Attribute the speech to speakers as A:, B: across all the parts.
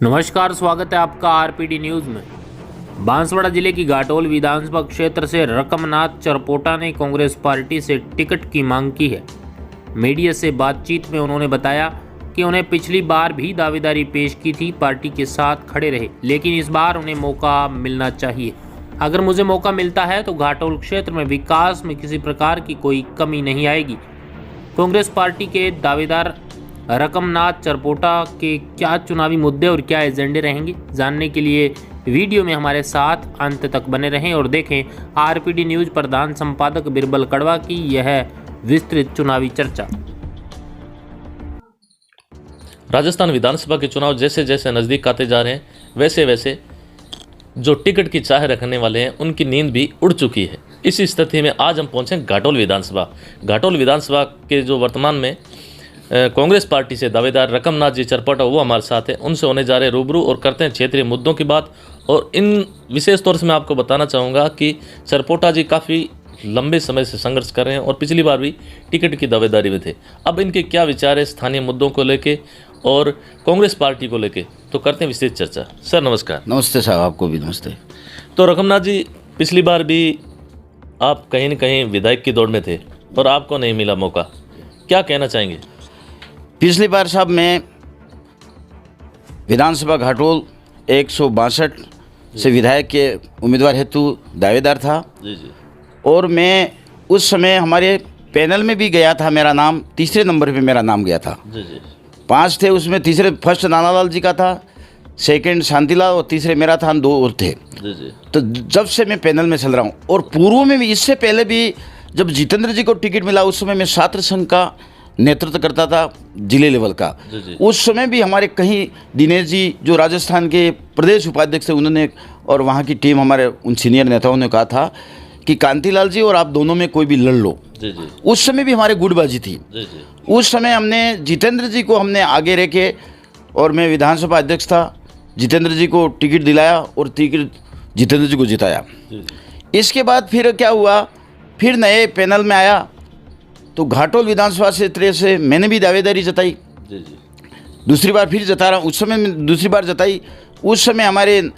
A: नमस्कार, स्वागत है आपका आरपीडी न्यूज में। बांसवाड़ा जिले की घाटोल विधानसभा क्षेत्र से रकमनाथ चरपोटा ने कांग्रेस पार्टी से टिकट की मांग की है। मीडिया से बातचीत में उन्होंने बताया कि उन्हें पिछली बार भी दावेदारी पेश की थी, पार्टी के साथ खड़े रहे, लेकिन इस बार उन्हें मौका मिलना चाहिए। अगर मुझे मौका मिलता है तो घाटोल क्षेत्र में विकास में किसी प्रकार की कोई कमी नहीं आएगी। कांग्रेस पार्टी के दावेदार रकमनाथ चरपोटा के क्या चुनावी मुद्दे और क्या एजेंडे रहेंगे, जानने के लिए वीडियो में हमारे साथ अंत तक बने रहें और देखें आरपीडी न्यूज प्रधान संपादक बिरबल कड़वा की यह विस्तृत चुनावी चर्चा।
B: राजस्थान विधानसभा के चुनाव जैसे जैसे नज़दीक आते जा रहे हैं, वैसे वैसे जो टिकट की चाह रखने वाले हैं उनकी नींद भी उड़ चुकी है। इसी स्थिति में आज हम पहुंचे घाटोल विधानसभा। घाटोल विधानसभा के जो वर्तमान में कांग्रेस पार्टी से दावेदार रकमनाथ जी चरपोटा वो हमारे साथ हैं, उनसे होने जा रहे रूबरू और करते हैं क्षेत्रीय मुद्दों की बात। और इन विशेष तौर से मैं आपको बताना चाहूँगा कि चरपोटा जी काफ़ी लंबे समय से संघर्ष कर रहे हैं और पिछली बार भी टिकट की दावेदारी में थे। अब इनके क्या विचार है स्थानीय मुद्दों को लेके और कांग्रेस पार्टी को लेके, तो करते हैं विशेष चर्चा। सर नमस्कार।
C: नमस्ते साहब, आपको भी नमस्ते।
B: तो रकमनाथ जी, पिछली बार भी आप कहीं न कहीं विधायक की दौड़ में थे और आपको नहीं मिला मौका, क्या कहना चाहेंगे?
C: पिछली बार साहब मैं विधानसभा घाटोल 162 से विधायक के उम्मीदवार हेतु दावेदार था
B: जी जी।
C: और मैं उस समय हमारे पैनल में भी गया था, मेरा नाम तीसरे नंबर पे मेरा नाम गया था।
B: जी जी।
C: 5 थे उसमें, तीसरे फर्स्ट नानालाल जी का था, सेकंड शांतिलाल और तीसरे मेरा था, 2 और थे।
B: जी जी।
C: तो जब से मैं पैनल में चल रहा हूँ और पूर्व में भी, इससे पहले भी जब जितेंद्र जी को टिकट मिला उस समय मैं छात्र संघ का नेतृत्व करता था जिले लेवल का।
B: जी जी।
C: उस समय भी हमारे कहीं दिनेश जी जो राजस्थान के प्रदेश उपाध्यक्ष थे, उन्होंने और वहाँ की टीम हमारे उन सीनियर नेताओं ने कहा था कि कांतिलाल जी और आप दोनों में कोई भी लड़ लो।
B: जी जी।
C: उस समय भी हमारे गुटबाजी थी।
B: जी जी।
C: उस समय हमने जितेंद्र जी को हमने आगे रह के, और मैं विधानसभा अध्यक्ष था, जितेंद्र जी को टिकट दिलाया और टिकट जितेंद्र जी को जिताया। इसके बाद फिर क्या हुआ, फिर नए पैनल में आया तो घाटोल विधानसभा क्षेत्र से मैंने भी दावेदारी जताई।
B: जी जी।
C: दूसरी बार फिर जता रहा हूँ, उस समय मैं दूसरी बार जताई। उस समय हमारे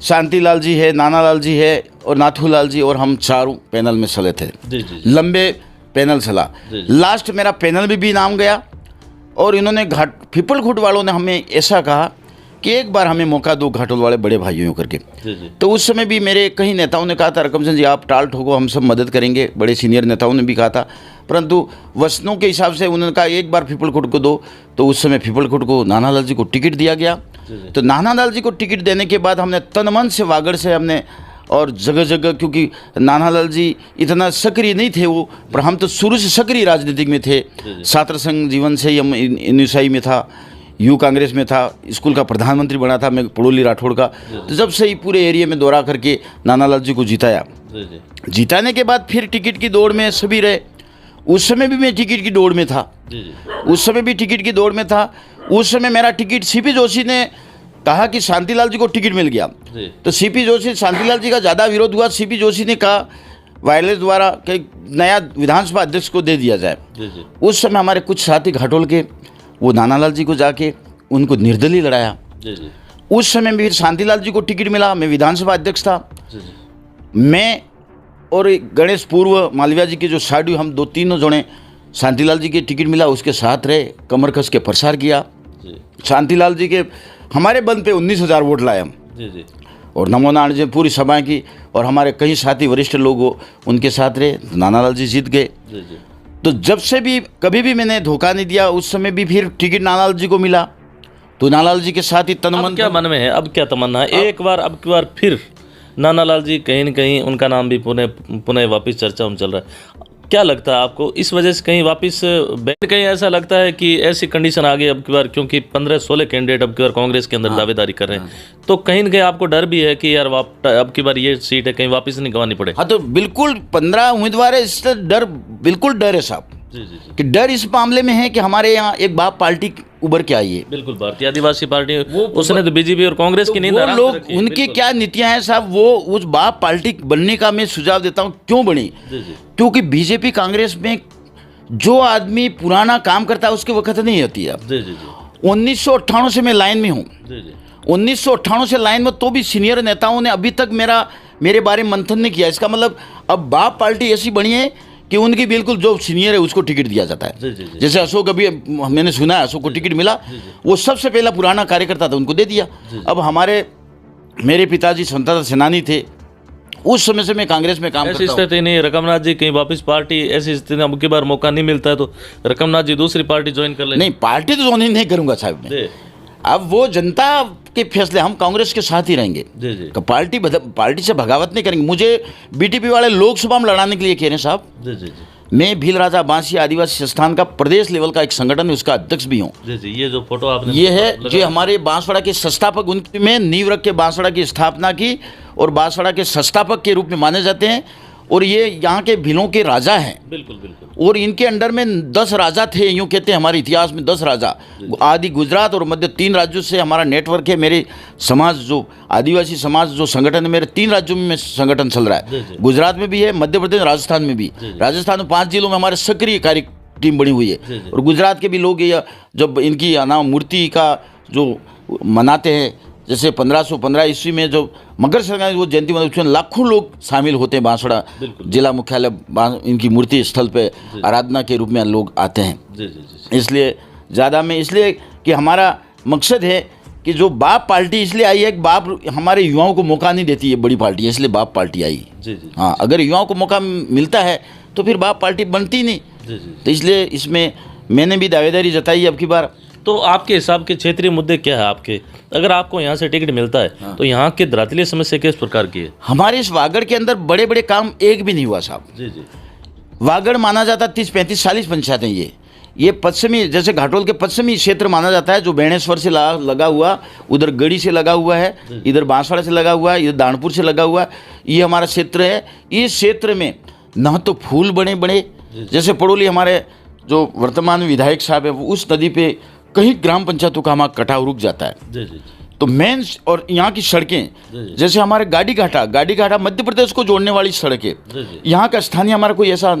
C: शांतिलाल जी है, नानालाल जी है और नाथूलाल जी और हम चारों पैनल में चले थे।
B: जी जी।
C: लंबे पैनल चला।
B: जी जी।
C: लास्ट मेरा पैनल में भी नाम गया और इन्होंने पीपलखुट वालों ने हमें ऐसा कहा कि एक बार हमें मौका दो घाटोल वाले बड़े भाइयों करके।
B: जी जी।
C: तो उस समय भी मेरे कई नेताओं ने कहा था, रकमचंद जी आप टाल ठोको, हम सब मदद करेंगे। बड़े सीनियर नेताओं ने भी कहा था, परंतु वचनों के हिसाब से उन्होंने कहा एक बार पीपलखुट को दो। तो उस समय पीपलखुट को नानालाल जी को टिकट दिया गया। तो नानालाल जी को टिकट देने के बाद हमने तन मन से वागड़ से हमने, और जगह जगह, क्योंकि नानालाल जी इतना सक्रिय नहीं थे वो, पर हम तो शुरू से सक्रिय राजनीतिक में थे। छात्र संघ जीवन से ही हम एनयूसीआई में था, यू कांग्रेस में था, स्कूल का प्रधानमंत्री बना था मैं पड़ोली राठौड़ का। तो जब से ही पूरे एरिया में दौरा करके नानालाल जी को जिताया। जिताने के बाद फिर टिकट की दौड़ में सभी रहे। उस समय भी मैं टिकट की दौड़ में था। उस समय भी टिकट की दौड़ में था। उस समय मेरा टिकट सीपी जोशी ने कहा कि शांतिलाल जी को टिकट मिल गया। तो सीपी जोशी, शांतिलाल जी का ज़्यादा विरोध हुआ। सीपी जोशी ने कहा वायरलेस द्वारा कि नया विधानसभा अध्यक्ष को दे दिया जाए। उस समय हमारे कुछ साथी घाटोल के, वो नानालाल जी को जाके उनको निर्दलीय लड़ाया। उस समय भी शांतिलाल जी को टिकट मिला, मैं विधानसभा अध्यक्ष था। मैं और गणेश पूर्व मालविया जी के जो साडू, हम 2-3 जने शांतिलाल जी के टिकट मिला उसके साथ रहे, कमर कस के प्रसार किया। शांतिलाल जी के हमारे बंद पे 19,000 वोट लाए हम। और नमो नारायण जी पूरी सभा की, और हमारे कई साथी वरिष्ठ लोग उनके साथ रहे, नानालाल जी जीत गए। तो जब से भी कभी भी मैंने धोखा नहीं दिया। उस समय भी फिर टिकट नानालाल जी को मिला तो नानालाल जी के साथ ही तनमन।
B: क्या मन में है, अब क्या तमन्ना है? एक बार, अब की बार फिर नानालाल जी, कहीं न कहीं उनका नाम भी पुनः वापस चर्चा में चल रहा है। क्या लगता है आपको, इस वजह से कहीं वापस कहीं ऐसा लगता है कि ऐसी कंडीशन आ गई अब की बार, क्योंकि 15-16 कैंडिडेट अब की बार कांग्रेस के अंदर दावेदारी कर रहे हैं, तो कहीं न कहीं आपको डर भी है कि यार अब की बार ये सीट है कहीं वापस नहीं गंवानी पड़े?
C: हाँ, तो बिल्कुल 15 उम्मीदवार है, इससे डर, बिल्कुल डर है साहब। कि डर इस मामले में है कि हमारे यहाँ एक बाप पार्टी उभर के आई है।
B: बिल्कुल, भारतीय आदिवासी पार्टी, उसने तो बीजेपी और कांग्रेस की नींद हराम
C: लोग,
B: रखी है।
C: उनकी क्या नीतियां हैं साहब, वो उस बाप पार्टी बनने का मैं सुझाव देता हूँ। क्यों बनी? क्योंकि बीजेपी कांग्रेस में जो आदमी पुराना काम करता है उसके वक्त नहीं होती है। 1998 से मैं लाइन में हूँ 1998 से लाइन में, तो भी सीनियर नेताओं ने अभी तक मेरे बारे में मंथन नहीं किया। इसका मतलब अब बाप पार्टी ऐसी बनी है कि उनकी बिल्कुल जो सीनियर है उसको टिकट दिया जाता है।
B: जी।
C: जैसे अशोक, अभी मैंने सुना है अशोक को टिकट मिला, वो सबसे पहला पुराना कार्यकर्ता था, उनको दे दिया। अब मेरे पिताजी स्वतंत्रता सेनानी थे, उस समय से मैं कांग्रेस में काम
B: ऐसी
C: करता हूँ।
B: स्थिति नहीं, रकमनाथ जी कहीं वापस पार्टी, ऐसी स्थिति में अब की बार मौका नहीं मिलता है तो रकमनाथ जी दूसरी पार्टी ज्वाइन कर लेंगे।
C: नहीं, पार्टी तो ज्वाइन नहीं करूंगा साहब मैं। अब वो जनता के फैसले, हम कांग्रेस के साथ ही रहेंगे।
B: जी।
C: पार्टी से बगावत नहीं करेंगे। मुझे बीटीपी वाले लोकसभा में लड़ाने के लिए कह रहे हैं साहब।
B: जी।
C: मैं भील राजा बांसी आदिवासी संस्थान का प्रदेश लेवल का एक संगठन है, उसका अध्यक्ष भी हूँ।
B: जी। ये जो फोटो आपने,
C: ये है जो हमारे बांसवाड़ा के संस्थापक, उनमें नींव रख के बांसवाड़ा की स्थापना की और बांसवाड़ा के संस्थापक के रूप में माने जाते हैं। और ये यहाँ के भीलों के राजा हैं।
B: बिल्कुल।
C: और इनके अंडर में 10 राजा थे, यूँ कहते हैं हमारे इतिहास में 10 राजा, आदि गुजरात और मध्य 3 राज्यों से हमारा नेटवर्क है। मेरे समाज जो आदिवासी समाज जो संगठन है, मेरे 3 राज्यों में संगठन चल रहा है। गुजरात में भी है, मध्य प्रदेश, राजस्थान में भी। राजस्थान में 5 जिलों में हमारे सक्रिय कार्य टीम बनी हुई है। और गुजरात के भी लोग ये जब इनकी मूर्ति का जो मनाते हैं, जैसे 1515 ईस्वी में जो मकर संक्रांति वो जयंती मनाते, उसमें लाखों लोग शामिल होते हैं। बांसवाड़ा जिला मुख्यालय इनकी मूर्ति स्थल पे आराधना के रूप में लोग आते हैं। इसलिए ज़्यादा में, इसलिए कि हमारा मकसद है कि जो बाप पार्टी इसलिए आई है कि बाप हमारे युवाओं को मौका नहीं देती है, बड़ी पार्टी है, इसलिए बाप पार्टी आई। हाँ, अगर युवाओं को मौका मिलता है तो फिर बाप पार्टी बनती नहीं। तो इसलिए इसमें मैंने भी दावेदारी जताई अब की बार।
B: तो आपके हिसाब के क्षेत्रीय मुद्दे क्या है आपके, अगर आपको यहाँ से टिकट मिलता है तो यहाँ के धरातलीय समस्या किस प्रकार की है?
C: हमारे इस वागड़ के अंदर बड़े बड़े काम एक भी नहीं हुआ साहब।
B: जी।
C: वागड़ माना जाता 30-35 40 पंचायतें, ये पश्चिमी, जैसे घाटोल के पश्चिमी क्षेत्र माना जाता है, जो बेणेश्वर से लगा हुआ, उधर गढ़ी से लगा हुआ है, इधर बांसवाड़ा से लगा हुआ है, इधर दानपुर से लगा हुआ है, ये हमारा क्षेत्र है। इस क्षेत्र में न तो फूल बड़े बड़े, जैसे पड़ोली हमारे जो वर्तमान विधायक साहब है, वो उस नदी पे कहीं ग्राम पंचायतों का हमारा कटाव रुक जाता है।
B: जी।
C: तो मेन और यहाँ की सड़कें, जैसे हमारे गाड़ी घाटा मध्य प्रदेश को जोड़ने वाली सड़क है, यहाँ का स्थानीय हमारा कोई ऐसा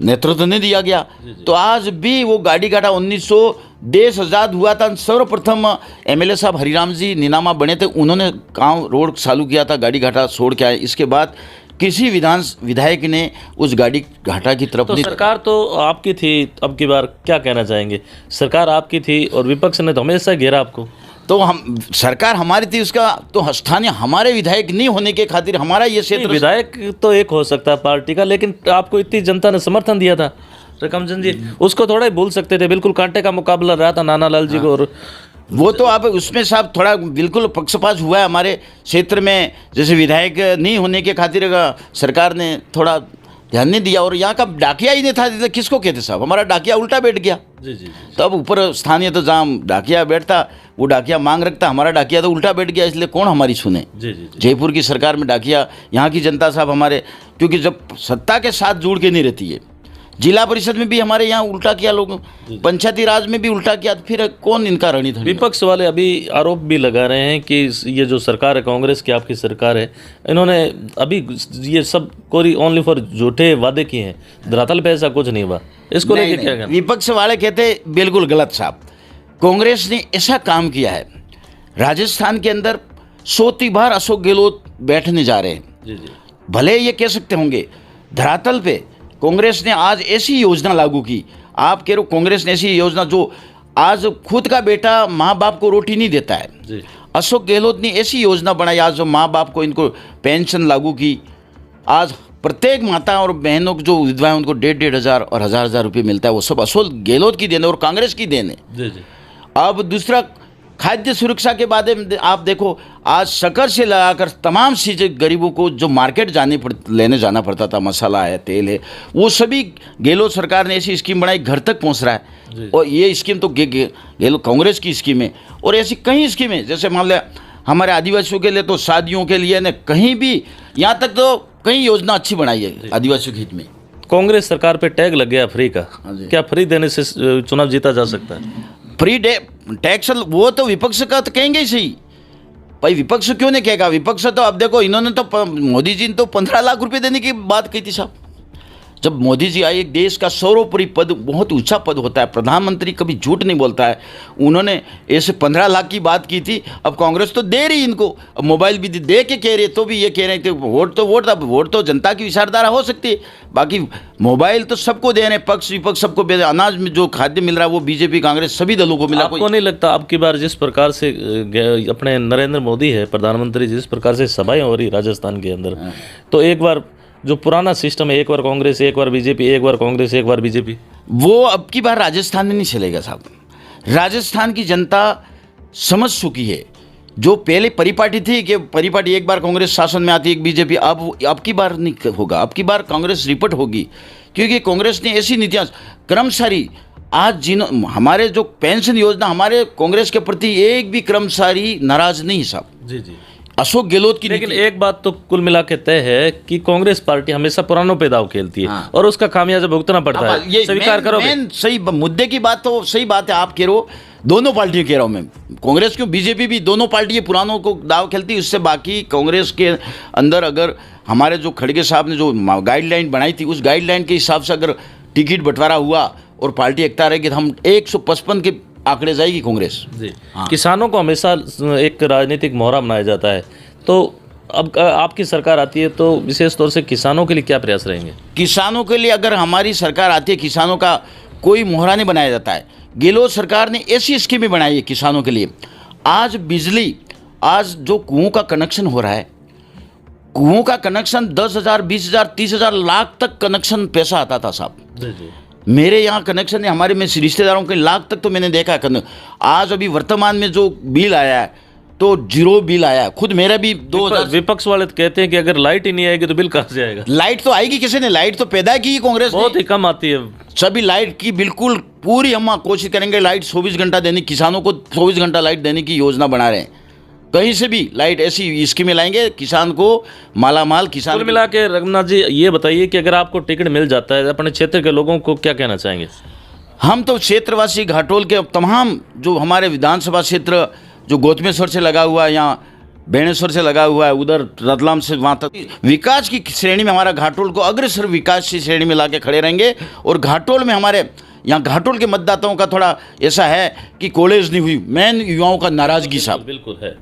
C: नेतृत्व नहीं दिया गया। तो आज भी वो गाड़ी घाटा 1900 देश आज़ाद हुआ था, सर्वप्रथम एमएलए साहब हरिराम जी नीनामा बने थे, उन्होंने काम रोड चालू किया था, गाड़ी घाटा छोड़ के आए। इसके बाद किसी विधायक ने उस गाड़ी घाटा की तरफ
B: तो
C: नहीं।
B: सरकार तो आपकी थी, अब की बार क्या कहना चाहेंगे? सरकार आपकी थी और विपक्ष ने तो हमेशा घेरा आपको।
C: तो हम, सरकार हमारी थी, उसका तो स्थानीय हमारे विधायक नहीं होने के खातिर हमारा ये क्षेत्र।
B: विधायक तो एक हो सकता है पार्टी का, लेकिन आपको इतनी जनता ने समर्थन दिया था रकमचंद जी, उसको थोड़ा ही भूल सकते थे। बिल्कुल कांटे का मुकाबला रहा था नाना लाल जी को, और
C: वो तो आप उसमें साहब थोड़ा बिल्कुल पक्षपात हुआ है हमारे क्षेत्र में। जैसे विधायक नहीं होने के खातिर सरकार ने थोड़ा ध्यान नहीं दिया, और यहाँ का डाकिया ही नहीं था, तो किसको कहते साहब? हमारा डाकिया उल्टा बैठ गया।
B: जी।
C: तो अब ऊपर स्थानीय तो जहाँ डाकिया बैठता वो डाकिया मांग रखता, हमारा डाकिया तो उल्टा बैठ गया, इसलिए कौन हमारी सुने?
B: जी।
C: जयपुर की सरकार में डाकिया, यहाँ की जनता साहब हमारे, क्योंकि जब सत्ता के साथ जुड़ के नहीं रहती है, जिला परिषद में भी हमारे यहाँ उल्टा किया लोगों, पंचायती राज में भी उल्टा किया, तो फिर कौन इनका रणनीति?
B: विपक्ष वाले अभी आरोप भी लगा रहे हैं कि ये जो सरकार है, कांग्रेस की आपकी सरकार है, इन्होंने अभी ये सब कोरी ओनली फॉर झूठे वादे किए हैं, धरातल पे ऐसा कुछ नहीं हुआ। इसको लेके क्या कहना?
C: विपक्ष वाले कहते बिल्कुल गलत साहब। कांग्रेस ने ऐसा काम किया है, राजस्थान के अंदर 100 बार अशोक गहलोत बैठने जा रहे हैं।
B: जी।
C: भले ये कह सकते होंगे, धरातल पे कांग्रेस ने आज ऐसी योजना लागू की। आप कह रहे हो कांग्रेस ने ऐसी योजना, जो आज खुद का बेटा माँ बाप को रोटी नहीं देता है,
B: जी।
C: अशोक गहलोत ने ऐसी योजना बनाई, आज जो माँ बाप को इनको पेंशन लागू की। आज प्रत्येक माता और बहनों को जो विधवाएं, उनको 1,500 हज़ार और 1,000 रुपये मिलता है, वो सब अशोक गहलोत की देन और कांग्रेस की देन है।
B: जी।
C: अब दूसरा, खाद्य सुरक्षा के बारे में आप देखो, आज शक्कर से लगाकर तमाम चीज़ें गरीबों को जो मार्केट लेने जाना पड़ता था, मसाला है, तेल है, वो सभी गहलोत सरकार ने ऐसी स्कीम बनाई, घर तक पहुंच रहा है। और ये स्कीम तो गहलोत कांग्रेस की स्कीम है। और ऐसी कई स्कीमें, जैसे मान लिया हमारे आदिवासियों के लिए तो शादियों के लिए न, कहीं भी यहाँ तक तो कई योजना अच्छी बनाई है आदिवासियों के हित में।
B: कांग्रेस सरकार पे टैग लग गया फ्री का, क्या फ्री देने से चुनाव जीता जा सकता है?
C: फ्री टैक्स, वो तो विपक्ष का तो कहेंगे ही सही भाई, विपक्ष क्यों नहीं कहेगा? विपक्ष तो अब देखो, इन्होंने तो मोदी जी ने तो 15 लाख रुपए देने की बात कही थी साहब। जब मोदी जी आए, एक देश का सर्वोपरि पद, बहुत ऊंचा पद होता है, प्रधानमंत्री कभी झूठ नहीं बोलता है। उन्होंने ऐसे 15 लाख की बात की थी, अब कांग्रेस तो दे रही इनको, अब मोबाइल भी दे के कह रहे, तो भी ये कह रहे थे वोट तो वोट, अब वोट तो जनता की विचारधारा हो सकती है, बाकी मोबाइल तो सबको दे रहे हैं, पक्ष विपक्ष सबको। अनाज में जो खाद्य मिल रहा है वो बीजेपी कांग्रेस सभी दलों को मिला।
B: आपको नहीं लगता अब की बार जिस प्रकार से अपने नरेंद्र मोदी है प्रधानमंत्री, जिस प्रकार से सभाएं हो रही राजस्थान के अंदर, तो एक बार जो पुराना सिस्टम है, एक बार कांग्रेस एक बार बीजेपी, एक बार कांग्रेस एक बार बीजेपी,
C: वो अब की बार राजस्थान में नहीं चलेगा साहब। राजस्थान की जनता समझ चुकी है, जो पहले परिपाटी थी कि परिपाटी एक बार कांग्रेस शासन में आती एक बीजेपी, अब की बार नहीं होगा। अब की बार कांग्रेस रिपट होगी, क्योंकि कांग्रेस ने ऐसी नीतियाँ कर्मचारी, आज हमारे जो पेंशन योजना, हमारे कांग्रेस के प्रति एक भी कर्मचारी नाराज नहीं साहब।
B: जी जी,
C: अशोक गहलोत की,
B: लेकिन एक बात तो कुल मिला के तय है कि कांग्रेस पार्टी हमेशा पुरानों पे दाव खेलती है। हाँ। और उसका खामियाजा भुगतना पड़ता है, ये स्वीकार करो।
C: सही मुद्दे की बात तो सही बात है, आप कह रहे हो, दोनों पार्टियां कह रहा हूं मैं, कांग्रेस क्यों बीजेपी भी, दोनों पार्टियां पुरानों को दाव खेलती है। उससे बाकी कांग्रेस के अंदर अगर हमारे जो खड़गे साहब ने जो गाइडलाइन बनाई थी, उस गाइडलाइन के हिसाब से अगर टिकट बंटवारा हुआ और पार्टी एकता रहेगी तो हम 155 के आंकड़े जाएगी कांग्रेस जी। हाँ।
B: किसानों को हमेशा एक राजनीतिक मोहरा बनाया जाता है, तो अब आपकी सरकार आती है तो विशेष तौर से किसानों के लिए क्या प्रयास रहेंगे?
C: किसानों के लिए अगर हमारी सरकार आती है, किसानों का कोई मोहरा नहीं बनाया जाता है। गहलोत सरकार ने ऐसी स्कीमें बनाई है किसानों के लिए। आज बिजली, आज जो कुओं का कनेक्शन हो रहा है, कुओं का कनेक्शन 10,000, 20,000, 30,000 लाख तक कनेक्शन पैसा आता था साहब। मेरे यहाँ कनेक्शन है, हमारे में रिश्तेदारों के लाख तक तो मैंने देखा है। आज अभी वर्तमान में जो बिल आया है तो 0 बिल आया है। खुद मेरा भी 2000।
B: विपक्ष वाले तो कहते हैं कि अगर लाइट ही नहीं आएगी तो बिल कहाँ से आएगा?
C: लाइट तो आएगी, किसी ने लाइट तो पैदा की कांग्रेस,
B: बहुत ही कम आती है।
C: सभी लाइट की बिल्कुल पूरी हम कोशिश करेंगे, लाइट 24 घंटा देने, किसानों को 24 घंटा लाइट देने की योजना बना रहे हैं। कहीं से भी लाइट ऐसी स्कीमें लाएंगे, किसान को मालामाल। किसान
B: कुल मिला के रघुनाथ जी ये बताइए कि अगर आपको टिकट मिल जाता है, अपने क्षेत्र के लोगों को क्या कहना चाहेंगे? हम
C: तो क्षेत्रवासी घाटोल के तमाम जो हमारे विधानसभा क्षेत्र जो गौतमेश्वर से लगा हुआ है, यहाँ बेणेश्वर से लगा हुआ है, उधर रतलाम से वहाँ तक विकास की श्रेणी में हमारा घाटोल को अग्रसर विकास की श्रेणी में लाके खड़े रहेंगे। और घाटोल में हमारे यहाँ घाटोल के मतदाताओं का थोड़ा ऐसा है कि कॉलेज नहीं हुई, मेन युवाओं का नाराजगी साहब
B: बिल्कुल है।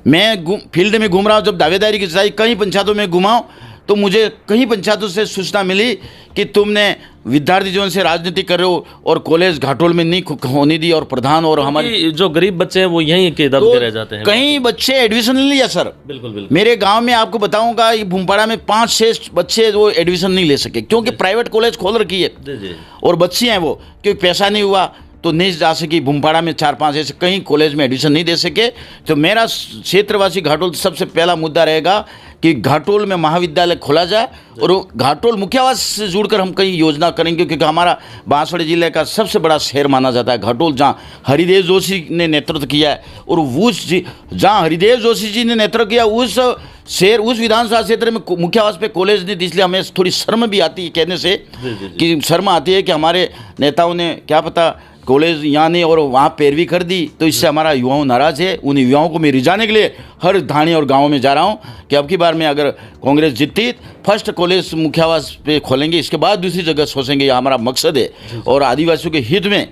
C: मैं फील्ड में घूम रहा हूँ, जब दावेदारी की सच्चाई कई पंचायतों में घुमाऊँ तो मुझे कई पंचायतों से सूचना मिली कि तुमने विद्यार्थी जीवन से राजनीति कर रहे हो और कॉलेज घाटोल में नहीं होने दी, और प्रधान और हमारे
B: जो गरीब बच्चे हैं वो यहीं के दम पे रह जाते हैं।
C: कई बच्चे एडमिशन नहीं लिया सर।
B: बिल्कुल बिल्कुल।
C: मेरे गांव में आपको बताऊंगा, ये भूमपाड़ा में 5-6 बच्चे वो एडमिशन नहीं ले सके, क्योंकि प्राइवेट कॉलेज खोल रखी है और बच्चे हैं वो, क्योंकि पैसा नहीं हुआ तो नहीं जा सकी। भूमपाड़ा में 4-5 ऐसे कहीं कॉलेज में एडमिशन नहीं दे सके। तो मेरा क्षेत्रवासी घाटोल सबसे पहला मुद्दा रहेगा कि घाटोल में महाविद्यालय खोला जाए और घाटोल मुख्यावास से जुड़कर हम कई योजना करेंगे, क्योंकि हमारा बांसवाड़ा जिले का सबसे बड़ा शहर माना जाता है घाटोल, जहाँ हरिदेव जोशी ने नेतृत्व किया है। और उस जहाँ हरिदेव जोशी जी ने नेतृत्व किया उस शहर, उस विधानसभा क्षेत्र में मुख्यावास पे कॉलेज नहीं थी, इसलिए हमें थोड़ी शर्म भी आती है कहने से कि शर्म आती है कि हमारे नेताओं ने क्या पता कॉलेज यहाँ नहीं और वहाँ पैरवी कर दी, तो इससे हमारा युवाओं नाराज है। उन युवाओं को मैं रिझाने के लिए हर धानी और गाँव में जा रहा हूँ कि अब की बार में अगर कांग्रेस जीतती, फर्स्ट कॉलेज मुख्यावास पे खोलेंगे, इसके बाद दूसरी जगह सोचेंगे, यह हमारा मकसद है। और आदिवासियों के हित में,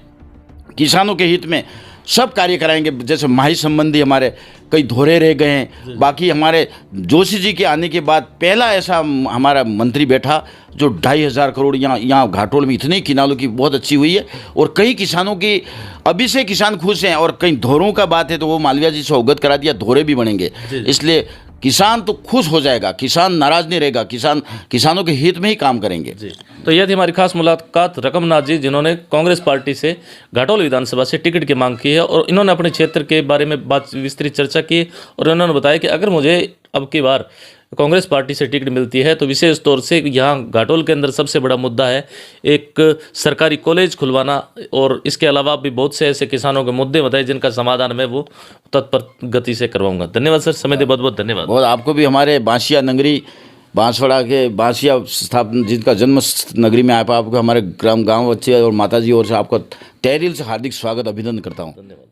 C: किसानों के हित में सब कार्य कराएंगे। जैसे माही संबंधी हमारे कई धोरे रह गए हैं, बाकी हमारे जोशी जी के आने के बाद पहला ऐसा हमारा मंत्री बैठा जो 2,500 करोड़ यहाँ घाटोल में इतने किनालों की बहुत अच्छी हुई है। और कई किसानों की अभी से किसान खुश हैं, और कई धोरों का बात है तो वो मालविया जी से अवगत करा दिया, धोरे भी बनेंगे। इसलिए किसान तो खुश हो जाएगा, किसान नाराज नहीं रहेगा, किसानों के हित में ही काम करेंगे जी।
B: तो यह थी हमारी खास मुलाकात रकमनाथ जी, जिन्होंने कांग्रेस पार्टी से घाटोल विधानसभा से टिकट की मांग की है, और इन्होंने अपने क्षेत्र के बारे में बात विस्तृत चर्चा की, और इन्होंने बताया कि अगर मुझे अब की बार कांग्रेस पार्टी से टिकट मिलती है तो विशेष तौर से यहाँ घाटोल के अंदर सबसे बड़ा मुद्दा है एक सरकारी कॉलेज खुलवाना, और इसके अलावा भी बहुत से ऐसे किसानों के मुद्दे बताए जिनका समाधान मैं वो तत्पर गति से करवाऊंगा। धन्यवाद सर, समय दे बहुत बहुत धन्यवाद।
C: और आपको भी हमारे बांसिया नगरी, बांसवाड़ा के बांसिया स्थापना जिनका जन्म नगरी में आपको हमारे गाँव बच्चे और माता जी और से आपका तहे दिल से हार्दिक स्वागत अभिनंदन करता हूँ।
B: धन्यवाद।